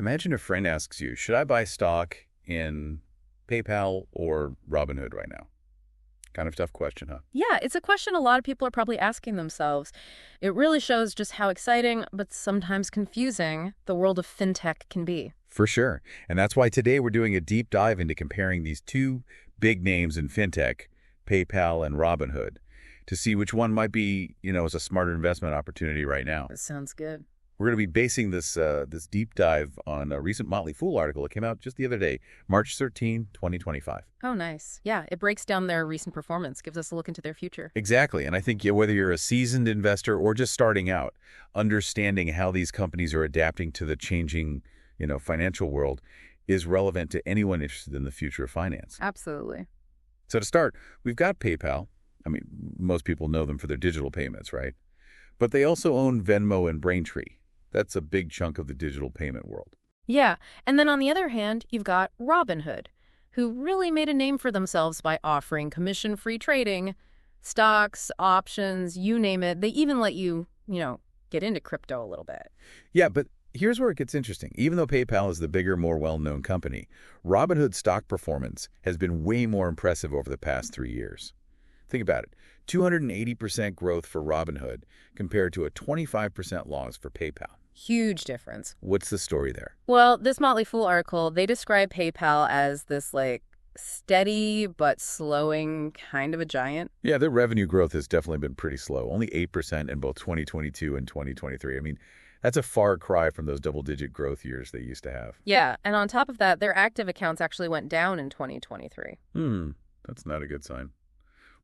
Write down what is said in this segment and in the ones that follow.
Imagine a friend asks you, should I buy stock in PayPal or Robinhood right now? Kind of tough question, huh? Yeah, it's a question a lot of people are probably asking themselves. It really shows just how exciting, but sometimes confusing, the world of fintech can be. For sure. And that's why today we're doing a deep dive into comparing these two big names in fintech, PayPal and Robinhood, to see which one might be, as a smarter investment opportunity right now. That sounds good. We're going to be basing this deep dive on a recent Motley Fool article that came out just the other day, March 13, 2025. Oh, nice. Yeah, it breaks down their recent performance, gives us a look into their future. Exactly. And I think whether you're a seasoned investor or just starting out, understanding how these companies are adapting to the changing, financial world is relevant to anyone interested in the future of finance. Absolutely. So to start, we've got PayPal. I mean, most people know them for their digital payments, right? But they also own Venmo and Braintree. That's a big chunk of the digital payment world. Yeah, and then on the other hand, you've got Robinhood, who really made a name for themselves by offering commission-free trading, stocks, options, you name it. They even let you, get into crypto a little bit. Yeah, but here's where it gets interesting. Even though PayPal is the bigger, more well-known company, Robinhood's stock performance has been way more impressive over the past 3 years. Think about it. 280% growth for Robinhood compared to a 25% loss for PayPal. Huge difference. What's the story there? Well, this Motley Fool article, they describe PayPal as this, steady but slowing kind of a giant. Yeah, their revenue growth has definitely been pretty slow, only 8% in both 2022 and 2023. I mean, that's a far cry from those double-digit growth years they used to have. Yeah, and on top of that, their active accounts actually went down in 2023. That's not a good sign.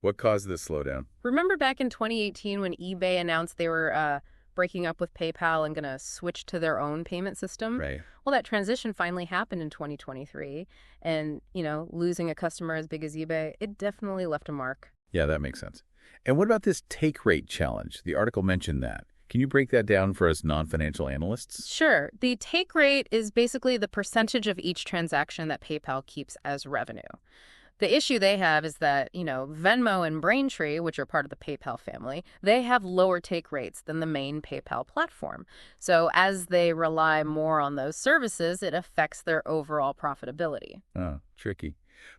What caused this slowdown? Remember back in 2018 when eBay announced they were breaking up with PayPal and going to switch to their own payment system? Right. Well, that transition finally happened in 2023. And, losing a customer as big as eBay, it definitely left a mark. Yeah, that makes sense. And what about this take rate challenge? The article mentioned that. Can you break that down for us non-financial analysts? Sure. The take rate is basically the percentage of each transaction that PayPal keeps as revenue. The issue they have is that, Venmo and Braintree, which are part of the PayPal family, they have lower take rates than the main PayPal platform. So as they rely more on those services, it affects their overall profitability. Oh, tricky.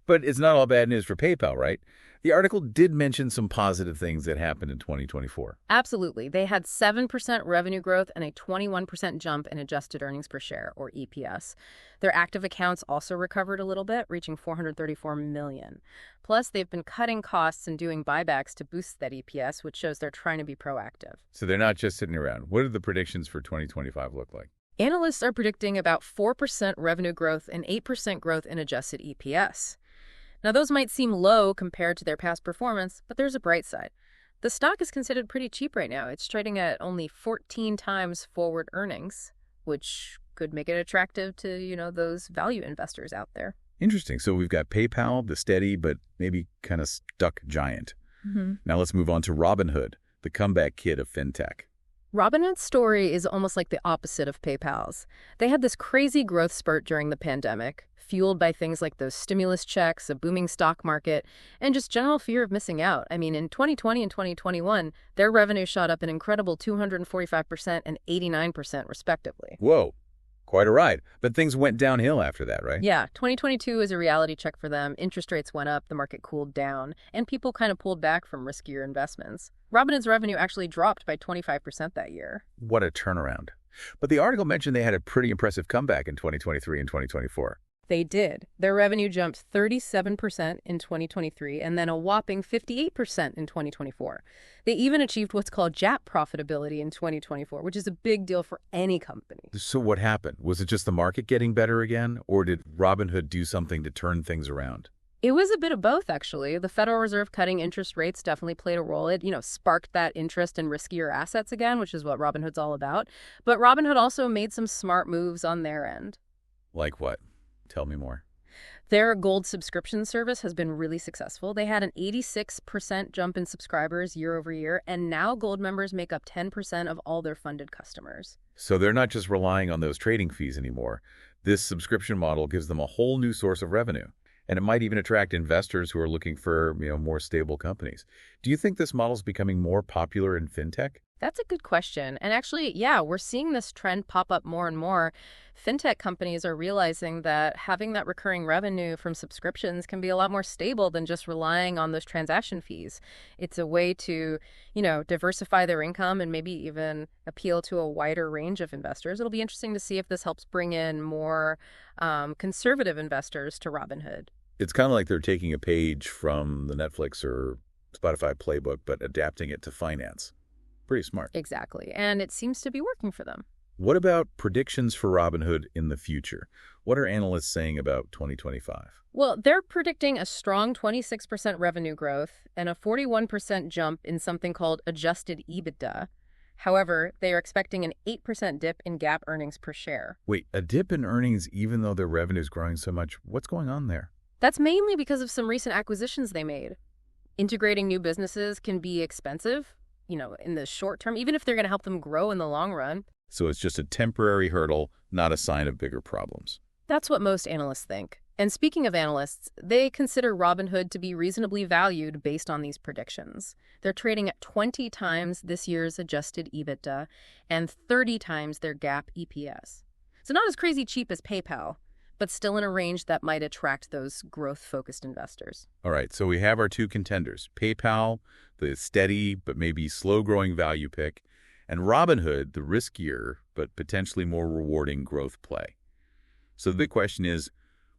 But it's not all bad news for PayPal, right? The article did mention some positive things that happened in 2024. Absolutely. They had 7% revenue growth and a 21% jump in adjusted earnings per share, or EPS. Their active accounts also recovered a little bit, reaching 434 million. Plus, they've been cutting costs and doing buybacks to boost that EPS, which shows they're trying to be proactive. So they're not just sitting around. What do the predictions for 2025 look like? Analysts are predicting about 4% revenue growth and 8% growth in adjusted EPS. Now, those might seem low compared to their past performance, but there's a bright side. The stock is considered pretty cheap right now. It's trading at only 14 times forward earnings, which could make it attractive to, those value investors out there. Interesting. So we've got PayPal, the steady but maybe kind of stuck giant. Now let's move on to Robinhood, the comeback kid of fintech. Robinhood's story is almost like the opposite of PayPal's. They had this crazy growth spurt during the pandemic, fueled by things like those stimulus checks, a booming stock market, and just general fear of missing out. I mean, in 2020 and 2021, their revenue shot up an incredible 245% and 89% respectively. Whoa, quite a ride. But things went downhill after that, right? Yeah, 2022 is a reality check for them. Interest rates went up, the market cooled down, and people kind of pulled back from riskier investments. Robinhood's revenue actually dropped by 25% that year. What a turnaround. But the article mentioned they had a pretty impressive comeback in 2023 and 2024. They did. Their revenue jumped 37% in 2023 and then a whopping 58% in 2024. They even achieved what's called GAAP profitability in 2024, which is a big deal for any company. So what happened? Was it just the market getting better again, or did Robinhood do something to turn things around? It was a bit of both, actually. The Federal Reserve cutting interest rates definitely played a role. It, sparked that interest in riskier assets again, which is what Robinhood's all about. But Robinhood also made some smart moves on their end. Like what? Tell me more. Their Gold subscription service has been really successful. They had an 86% jump in subscribers year over year, and now Gold members make up 10% of all their funded customers. So they're not just relying on those trading fees anymore. This subscription model gives them a whole new source of revenue. And it might even attract investors who are looking for, more stable companies. Do you think this model is becoming more popular in fintech? That's a good question. And actually, yeah, we're seeing this trend pop up more and more. Fintech companies are realizing that having that recurring revenue from subscriptions can be a lot more stable than just relying on those transaction fees. It's a way to, diversify their income and maybe even appeal to a wider range of investors. It'll be interesting to see if this helps bring in more conservative investors to Robinhood. It's kind of like they're taking a page from the Netflix or Spotify playbook, but adapting it to finance. Pretty smart. Exactly. And it seems to be working for them. What about predictions for Robinhood in the future? What are analysts saying about 2025? Well, they're predicting a strong 26% revenue growth and a 41% jump in something called adjusted EBITDA. However, they are expecting an 8% dip in GAAP earnings per share. Wait, a dip in earnings even though their revenue is growing so much? What's going on there? That's mainly because of some recent acquisitions they made. Integrating new businesses can be expensive, in the short term, even if they're going to help them grow in the long run. So it's just a temporary hurdle, not a sign of bigger problems. That's what most analysts think. And speaking of analysts, they consider Robinhood to be reasonably valued based on these predictions. They're trading at 20 times this year's adjusted EBITDA and 30 times their GAAP EPS. So not as crazy cheap as PayPal, but still in a range that might attract those growth-focused investors. All right, so we have our two contenders, PayPal, the steady but maybe slow-growing value pick, and Robinhood, the riskier but potentially more rewarding growth play. So the big question is,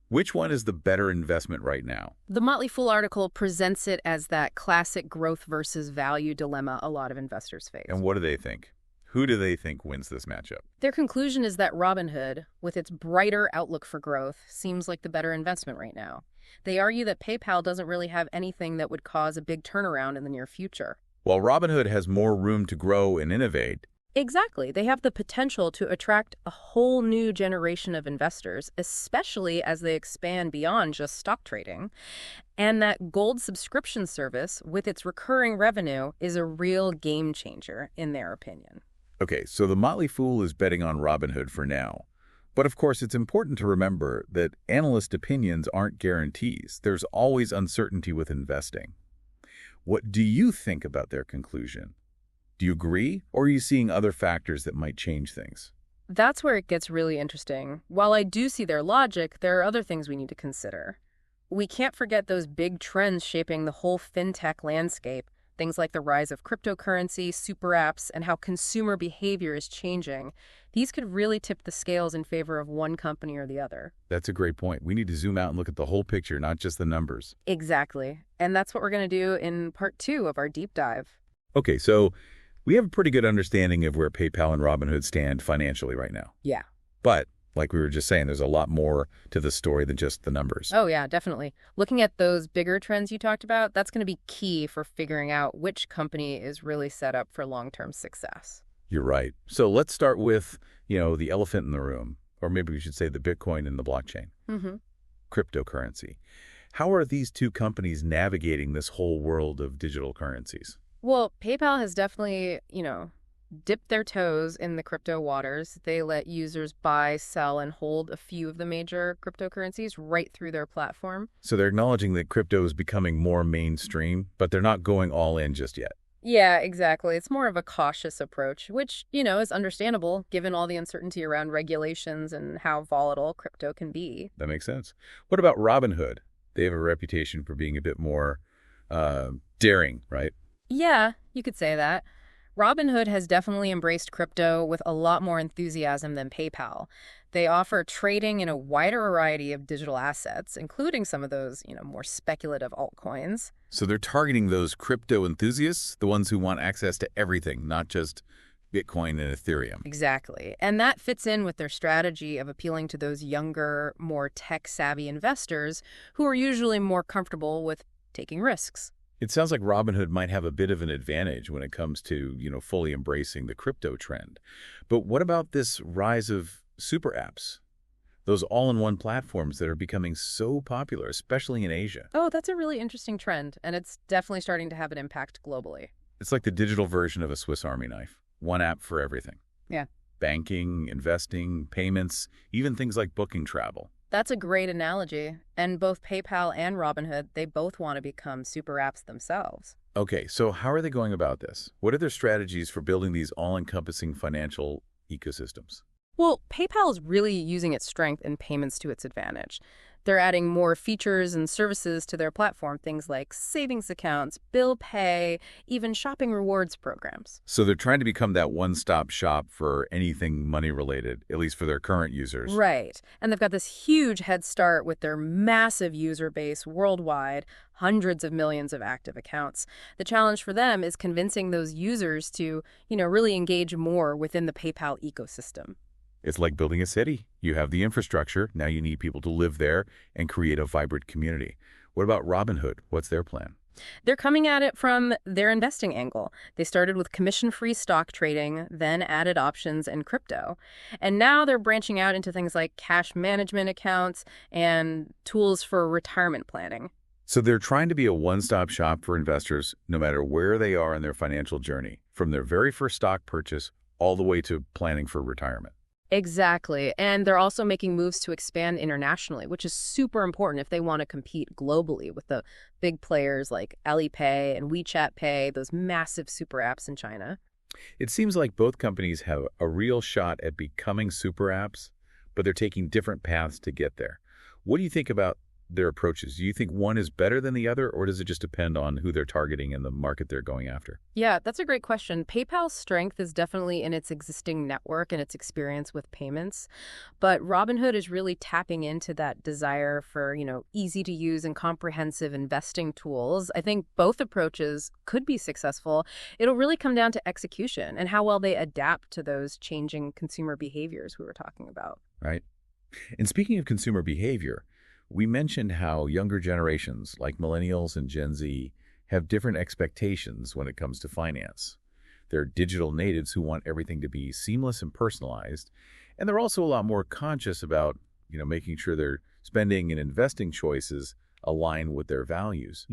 which one is the better investment right now? The Motley Fool article presents it as that classic growth versus value dilemma a lot of investors face. And what do they think? Who do they think wins this matchup? Their conclusion is that Robinhood, with its brighter outlook for growth, seems like the better investment right now. They argue that PayPal doesn't really have anything that would cause a big turnaround in the near future. While Robinhood has more room to grow and innovate. Exactly. They have the potential to attract a whole new generation of investors, especially as they expand beyond just stock trading. And that Gold subscription service, with its recurring revenue, is a real game changer, in their opinion. Okay, so the Motley Fool is betting on Robinhood for now. But of course, it's important to remember that analyst opinions aren't guarantees. There's always uncertainty with investing. What do you think about their conclusion? Do you agree, or are you seeing other factors that might change things? That's where it gets really interesting. While I do see their logic, there are other things we need to consider. We can't forget those big trends shaping the whole fintech landscape. Things like the rise of cryptocurrency, super apps, and how consumer behavior is changing. These could really tip the scales in favor of one company or the other. That's a great point. We need to zoom out and look at the whole picture, not just the numbers. Exactly. And that's what we're going to do in part 2 of our deep dive. Okay, so we have a pretty good understanding of where PayPal and Robinhood stand financially right now. Yeah. But like we were just saying, there's a lot more to the story than just the numbers. Oh, yeah, definitely. Looking at those bigger trends you talked about, that's going to be key for figuring out which company is really set up for long-term success. You're right. So let's start with, the elephant in the room, or maybe we should say the Bitcoin and the blockchain. Cryptocurrency. How are these two companies navigating this whole world of digital currencies? Well, PayPal has definitely, dipped their toes in the crypto waters. They let users buy, sell, and hold a few of the major cryptocurrencies right through their platform. So they're acknowledging that crypto is becoming more mainstream, but they're not going all in just yet. Yeah, exactly. It's more of a cautious approach, which, is understandable given all the uncertainty around regulations and how volatile crypto can be. That makes sense. What about Robinhood? They have a reputation for being a bit more daring, right? Yeah, you could say that. Robinhood has definitely embraced crypto with a lot more enthusiasm than PayPal. They offer trading in a wider variety of digital assets, including some of those, more speculative altcoins. So they're targeting those crypto enthusiasts, the ones who want access to everything, not just Bitcoin and Ethereum. Exactly. And that fits in with their strategy of appealing to those younger, more tech-savvy investors who are usually more comfortable with taking risks. It sounds like Robinhood might have a bit of an advantage when it comes to, fully embracing the crypto trend. But what about this rise of super apps? Those all-in-one platforms that are becoming so popular, especially in Asia. Oh, that's a really interesting trend, and it's definitely starting to have an impact globally. It's like the digital version of a Swiss Army knife. One app for everything. Yeah. Banking, investing, payments, even things like booking travel. That's a great analogy. And both PayPal and Robinhood, they both want to become super apps themselves. Okay, so how are they going about this? What are their strategies for building these all-encompassing financial ecosystems? Well, PayPal is really using its strength in payments to its advantage. They're adding more features and services to their platform, things like savings accounts, bill pay, even shopping rewards programs. So they're trying to become that one-stop shop for anything money-related, at least for their current users. Right. And they've got this huge head start with their massive user base worldwide, hundreds of millions of active accounts. The challenge for them is convincing those users to, really engage more within the PayPal ecosystem. It's like building a city. You have the infrastructure, now you need people to live there and create a vibrant community. What about Robinhood? What's their plan? They're coming at it from their investing angle. They started with commission-free stock trading, then added options and crypto. And now they're branching out into things like cash management accounts and tools for retirement planning. So they're trying to be a one-stop shop for investors no matter where they are in their financial journey, from their very first stock purchase all the way to planning for retirement. Exactly. And they're also making moves to expand internationally, which is super important if they want to compete globally with the big players like Alipay and WeChat Pay, those massive super apps in China. It seems like both companies have a real shot at becoming super apps, but they're taking different paths to get there. What do you think about their approaches? Do you think one is better than the other, or does it just depend on who they're targeting and the market they're going after? Yeah, that's a great question. PayPal's strength is definitely in its existing network and its experience with payments. But Robinhood is really tapping into that desire for, easy to use and comprehensive investing tools. I think both approaches could be successful. It'll really come down to execution and how well they adapt to those changing consumer behaviors we were talking about. Right. And speaking of consumer behavior, we mentioned how younger generations, like millennials and Gen Z, have different expectations when it comes to finance. They're digital natives who want everything to be seamless and personalized, and they're also a lot more conscious about, making sure their spending and investing choices align with their values.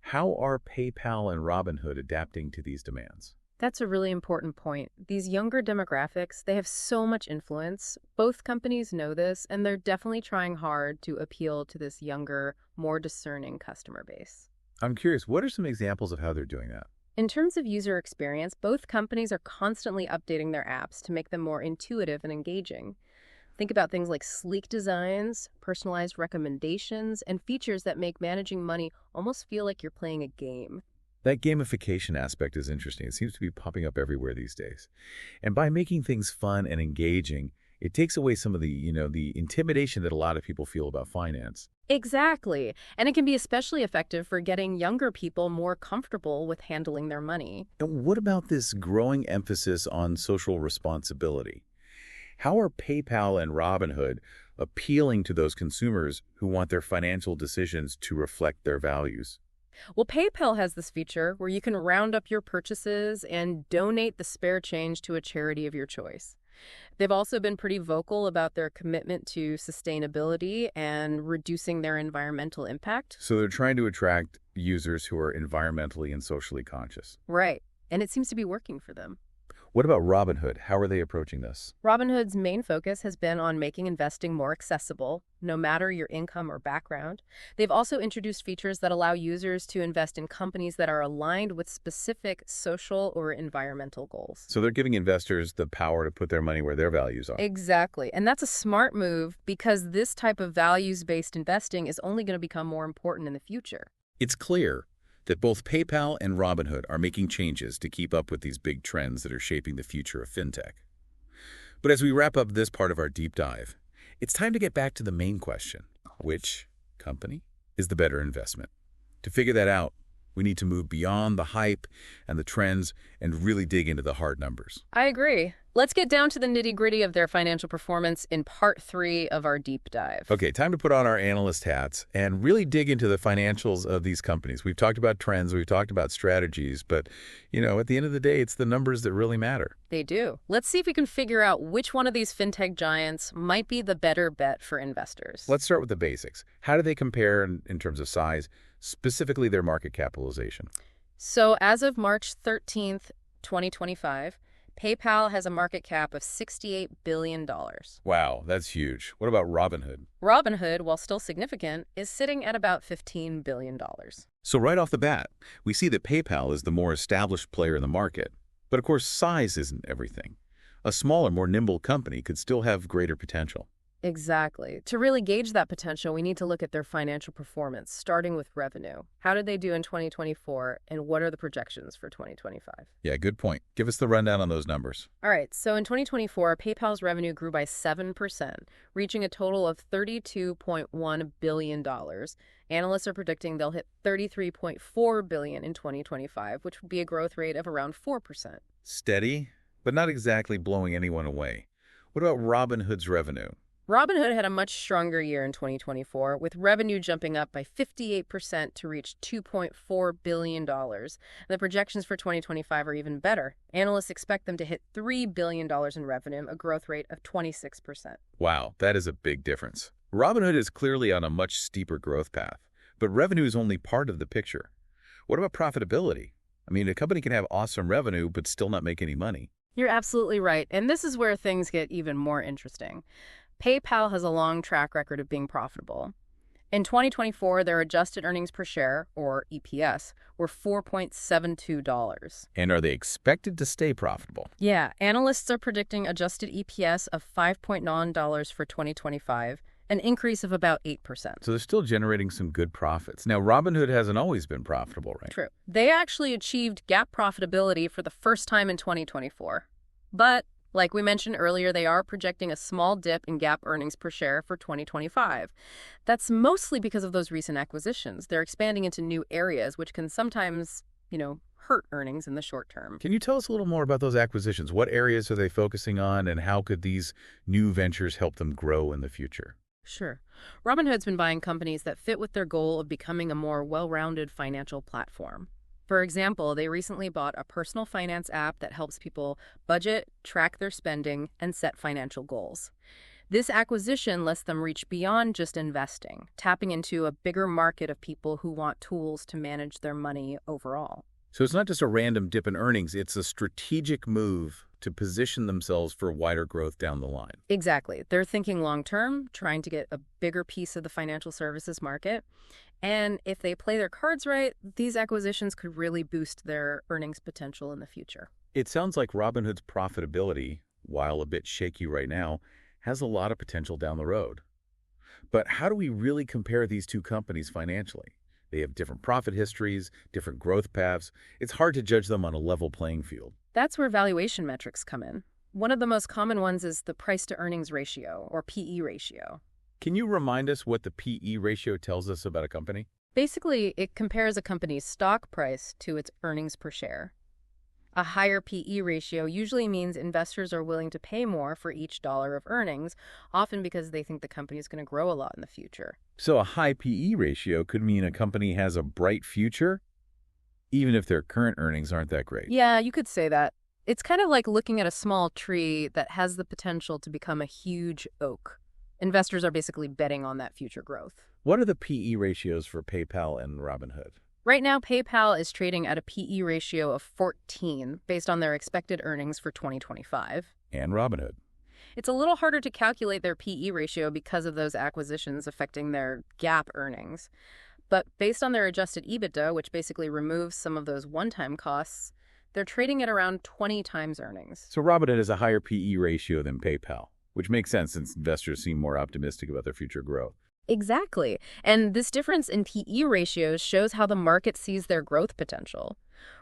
How are PayPal and Robinhood adapting to these demands? That's a really important point. These younger demographics, they have so much influence. Both companies know this, and they're definitely trying hard to appeal to this younger, more discerning customer base. I'm curious, what are some examples of how they're doing that? In terms of user experience, both companies are constantly updating their apps to make them more intuitive and engaging. Think about things like sleek designs, personalized recommendations, and features that make managing money almost feel like you're playing a game. That gamification aspect is interesting. It seems to be popping up everywhere these days. And by making things fun and engaging, it takes away some of the intimidation that a lot of people feel about finance. Exactly. And it can be especially effective for getting younger people more comfortable with handling their money. And what about this growing emphasis on social responsibility? How are PayPal and Robinhood appealing to those consumers who want their financial decisions to reflect their values? Well, PayPal has this feature where you can round up your purchases and donate the spare change to a charity of your choice. They've also been pretty vocal about their commitment to sustainability and reducing their environmental impact. So they're trying to attract users who are environmentally and socially conscious. Right. And it seems to be working for them. What about Robinhood? How are they approaching this? Robinhood's main focus has been on making investing more accessible, no matter your income or background. They've also introduced features that allow users to invest in companies that are aligned with specific social or environmental goals. So they're giving investors the power to put their money where their values are. Exactly. And that's a smart move because this type of values-based investing is only going to become more important in the future. It's clear that both PayPal and Robinhood are making changes to keep up with these big trends that are shaping the future of fintech. But as we wrap up this part of our deep dive, it's time to get back to the main question. Which company is the better investment? To figure that out, we need to move beyond the hype and the trends and really dig into the hard numbers. I agree. Let's get down to the nitty-gritty of their financial performance in part 3 of our deep dive. Okay, time to put on our analyst hats and really dig into the financials of these companies. We've talked about trends, we've talked about strategies, but, at the end of the day, it's the numbers that really matter. They do. Let's see if we can figure out which one of these fintech giants might be the better bet for investors. Let's start with the basics. How do they compare in terms of size, specifically their market capitalization? So as of March 13th, 2025, PayPal has a market cap of $68 billion. Wow, that's huge. What about Robinhood? Robinhood, while still significant, is sitting at about $15 billion. So right off the bat, we see that PayPal is the more established player in the market. But of course, size isn't everything. A smaller, more nimble company could still have greater potential. Exactly. To really gauge that potential, we need to look at their financial performance, starting with revenue. How did they do in 2024, and what are the projections for 2025? Yeah, good point. Give us the rundown on those numbers. All right, so in 2024, PayPal's revenue grew by 7%, reaching a total of $32.1 billion. Analysts are predicting they'll hit $33.4 billion in 2025, which would be a growth rate of around 4%. Steady, but not exactly blowing anyone away. What about Robinhood's revenue? Robinhood had a much stronger year in 2024, with revenue jumping up by 58% to reach $2.4 billion. The projections for 2025 are even better. Analysts expect them to hit $3 billion in revenue, a growth rate of 26%. Wow, that is a big difference. Robinhood is clearly on a much steeper growth path, but revenue is only part of the picture. What about profitability? I mean, a company can have awesome revenue but still not make any money. You're absolutely right, and this is where things get even more interesting. PayPal has a long track record of being profitable. In 2024, their adjusted earnings per share, or EPS, were $4.72. And are they expected to stay profitable? Yeah, analysts are predicting adjusted EPS of $5.9 for 2025, an increase of about 8%. So they're still generating some good profits. Now, Robinhood hasn't always been profitable, right? True. They actually achieved GAAP profitability for the first time in 2024. But like we mentioned earlier, they are projecting a small dip in GAAP earnings per share for 2025. That's mostly because of those recent acquisitions. They're expanding into new areas, which can sometimes, hurt earnings in the short term. Can you tell us a little more about those acquisitions? What areas are they focusing on, and how could these new ventures help them grow in the future? Sure. Robinhood's been buying companies that fit with their goal of becoming a more well-rounded financial platform. For example, they recently bought a personal finance app that helps people budget, track their spending, and set financial goals. This acquisition lets them reach beyond just investing, tapping into a bigger market of people who want tools to manage their money overall. So it's not just a random dip in earnings, it's a strategic move to position themselves for wider growth down the line. Exactly. They're thinking long-term, trying to get a bigger piece of the financial services market. And if they play their cards right, these acquisitions could really boost their earnings potential in the future. It sounds like Robinhood's profitability, while a bit shaky right now, has a lot of potential down the road. But how do we really compare these two companies financially? They have different profit histories, different growth paths. It's hard to judge them on a level playing field. That's where valuation metrics come in. One of the most common ones is the price-to-earnings ratio, or PE ratio. Can you remind us what the PE ratio tells us about a company? Basically, it compares a company's stock price to its earnings per share. A higher PE ratio usually means investors are willing to pay more for each dollar of earnings, often because they think the company is going to grow a lot in the future. So a high PE ratio could mean a company has a bright future, even if their current earnings aren't that great. Yeah, you could say that. It's kind of like looking at a small tree that has the potential to become a huge oak. Investors are basically betting on that future growth. What are the PE ratios for PayPal and Robinhood? Right now, PayPal is trading at a PE ratio of 14 based on their expected earnings for 2025. And Robinhood. It's a little harder to calculate their PE ratio because of those acquisitions affecting their GAAP earnings. But based on their adjusted EBITDA, which basically removes some of those one-time costs, they're trading at around 20 times earnings. So Robinhood has a higher PE ratio than PayPal, which makes sense since investors seem more optimistic about their future growth. Exactly. And this difference in PE ratios shows how the market sees their growth potential.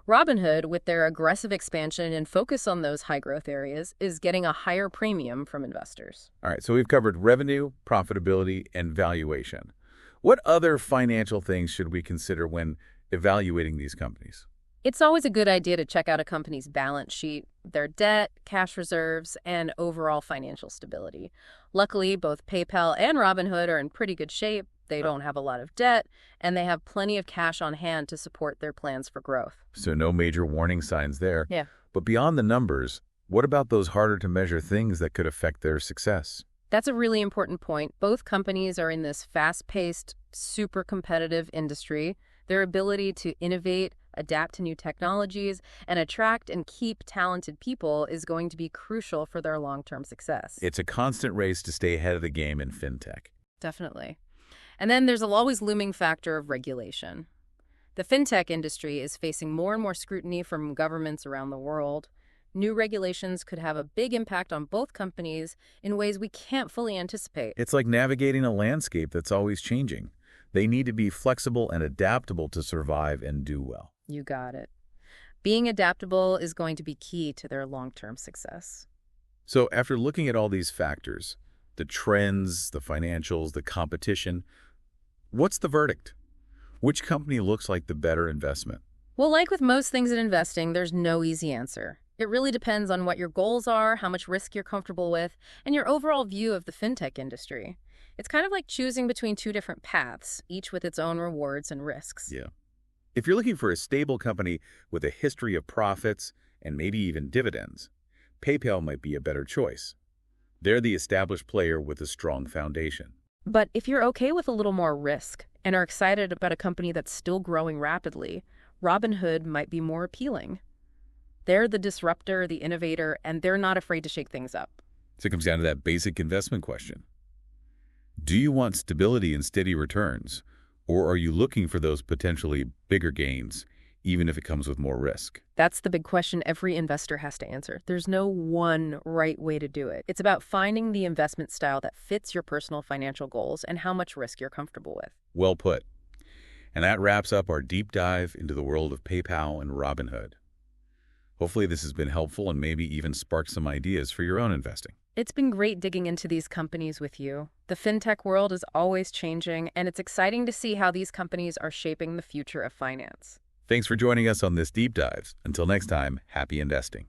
Robinhood, with their aggressive expansion and focus on those high-growth areas, is getting a higher premium from investors. All right, so we've covered revenue, profitability, and valuation. What other financial things should we consider when evaluating these companies? It's always a good idea to check out a company's balance sheet, their debt, cash reserves, and overall financial stability. Luckily, both PayPal and Robinhood are in pretty good shape. They don't have a lot of debt, and they have plenty of cash on hand to support their plans for growth. So no major warning signs there. Yeah. But beyond the numbers, what about those harder to measure things that could affect their success? That's a really important point. Both companies are in this fast-paced, super competitive industry. Their ability to innovate, adapt to new technologies, and attract and keep talented people is going to be crucial for their long-term success. It's a constant race to stay ahead of the game in fintech. Definitely. And then there's an always looming factor of regulation. The fintech industry is facing more and more scrutiny from governments around the world. New regulations could have a big impact on both companies in ways we can't fully anticipate. It's like navigating a landscape that's always changing. They need to be flexible and adaptable to survive and do well. You got it. Being adaptable is going to be key to their long-term success. So after looking at all these factors, the trends, the financials, the competition, what's the verdict? Which company looks like the better investment? Well, like with most things in investing, there's no easy answer. It really depends on what your goals are, how much risk you're comfortable with, and your overall view of the fintech industry. It's kind of like choosing between two different paths, each with its own rewards and risks. Yeah. If you're looking for a stable company with a history of profits and maybe even dividends, PayPal might be a better choice. They're the established player with a strong foundation. But if you're okay with a little more risk and are excited about a company that's still growing rapidly, Robinhood might be more appealing. They're the disruptor, the innovator, and they're not afraid to shake things up. So it comes down to that basic investment question. Do you want stability and steady returns, or are you looking for those potentially bigger gains, even if it comes with more risk? That's the big question every investor has to answer. There's no one right way to do it. It's about finding the investment style that fits your personal financial goals and how much risk you're comfortable with. Well put. And that wraps up our deep dive into the world of PayPal and Robinhood. Hopefully this has been helpful and maybe even sparked some ideas for your own investing. It's been great digging into these companies with you. The fintech world is always changing, and it's exciting to see how these companies are shaping the future of finance. Thanks for joining us on this deep dive. Until next time, happy investing.